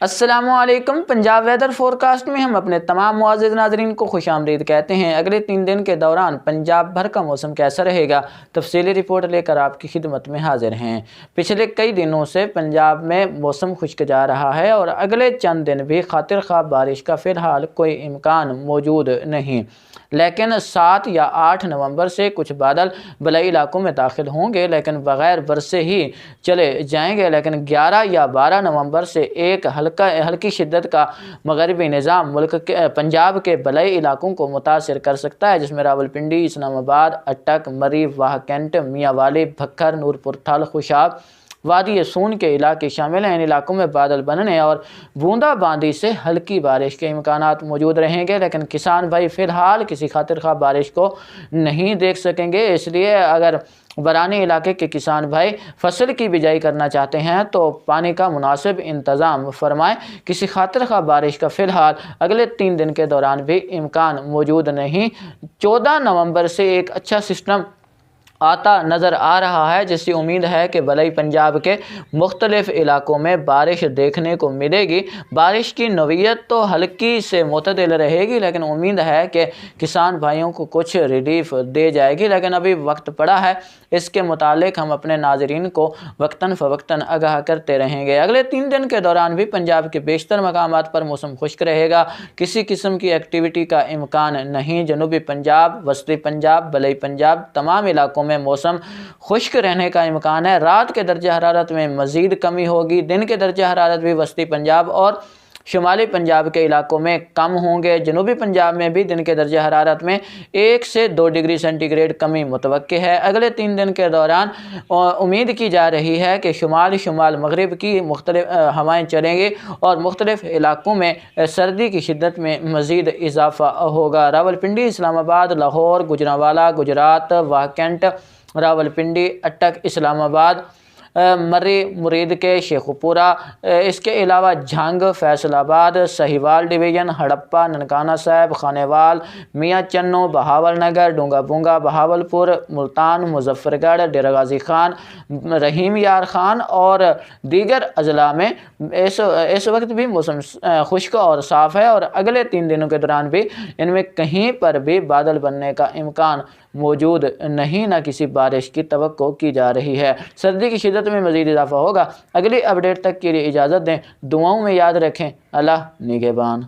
السلام علیکم۔ Punjab weather forecast میں ہم اپنے تمام معزز ناظرین کو خوش آمدید کہتے ہیں۔ اگلے 3 دن کے دوران پنجاب بھر کا موسم کیسا رہے گا، تفصیلی رپورٹ لے کر آپ کی خدمت میں حاضر ہیں۔ پچھلے کئی دنوں سے پنجاب میں موسم خشک جا رہا ہے اور اگلے چند دن بھی خاطر خواہ بارش کا فی الحال کوئی امکان موجود نہیں، لیکن 7 یا 8 نومبر سے کچھ بادل بلائی علاقوں میں داخل ہوں گے لیکن بغیر برسے ہی چلے جائیں گے۔ لیکن 11 یا 12 نومبر سے ایک ہلکی شدت کا مغربی نظام ملک کے پنجاب کے بلائی علاقوں کو متاثر کر سکتا ہے، جس میں راولپنڈی، اسلام آباد، اٹک، مری، واہ کینٹ، میاں والی، بھکر، نورپور تھل، خوشاب، وادی سون کے علاقے شامل ہیں۔ ان علاقوں میں بادل بننے اور بوندا باندی سے ہلکی بارش کے امکانات موجود رہیں گے، لیکن کسان بھائی فی الحال کسی خاطر خواہ بارش کو نہیں دیکھ سکیں گے۔ اس لیے اگر برانی علاقے کے کسان بھائی فصل کی بجائی کرنا چاہتے ہیں تو پانی کا مناسب انتظام فرمائیں۔ کسی خاطر خواہ بارش کا فی الحال اگلے 3 دن کے دوران بھی امکان موجود نہیں۔ 14 نومبر سے ایک اچھا سسٹم آتا نظر آ رہا ہے، جس سے امید ہے کہ بلائی پنجاب کے مختلف علاقوں میں بارش دیکھنے کو ملے گی۔ بارش کی نوعیت تو ہلکی سے معتدل رہے گی، لیکن امید ہے کہ کسان بھائیوں کو کچھ ریلیف دے جائے گی، لیکن ابھی وقت پڑا ہے۔ اس کے متعلق ہم اپنے ناظرین کو وقتاً فوقتاً آگاہ کرتے رہیں گے۔ اگلے 3 دن کے دوران بھی پنجاب کے بیشتر مقامات پر موسم خشک رہے گا، کسی قسم کی ایکٹیویٹی کا امکان نہیں۔ جنوبی پنجاب، وسطی پنجاب، بلائی پنجاب تمام علاقوں میں موسم خشک رہنے کا امکان ہے۔ رات کے درجہ حرارت میں مزید کمی ہوگی، دن کے درجہ حرارت بھی وسطی پنجاب اور شمالی پنجاب کے علاقوں میں کم ہوں گے۔ جنوبی پنجاب میں بھی دن کے درجہ حرارت میں 1 سے 2 ڈگری سینٹی گریڈ کمی متوقع ہے۔ اگلے 3 دن کے دوران امید کی جا رہی ہے کہ شمال مغرب کی مختلف ہوائیں چلیں گی اور مختلف علاقوں میں سردی کی شدت میں مزید اضافہ ہوگا۔ راولپنڈی، اسلام آباد، لاہور، گوجرانوالا، گجرات، واہ کینٹ، راولپنڈی، اٹک، اسلام آباد، مری، مرید کے شیخوپورہ، اس کے علاوہ جھنگ، فیصل آباد، سہیوال ڈویژن، ہڑپہ، ننکانہ صاحب، خانیوال، میاں چنو، بہاول نگر، ڈونگا بونگا، بہاولپور، ملتان، مظفر گڑھ، ڈیرہ غازی خان، رحیم یار خان اور دیگر اضلاع میں اس وقت بھی موسم خشک اور صاف ہے اور اگلے 3 دنوں کے دوران بھی ان میں کہیں پر بھی بادل بننے کا امکان موجود نہیں، نہ کسی بارش کی توقع کی جا رہی ہے۔ سردی کی شدت میں مزید اضافہ ہوگا۔ اگلی اپڈیٹ تک کے لیے اجازت دیں، دعاؤں میں یاد رکھیں۔ اللہ نگہبان۔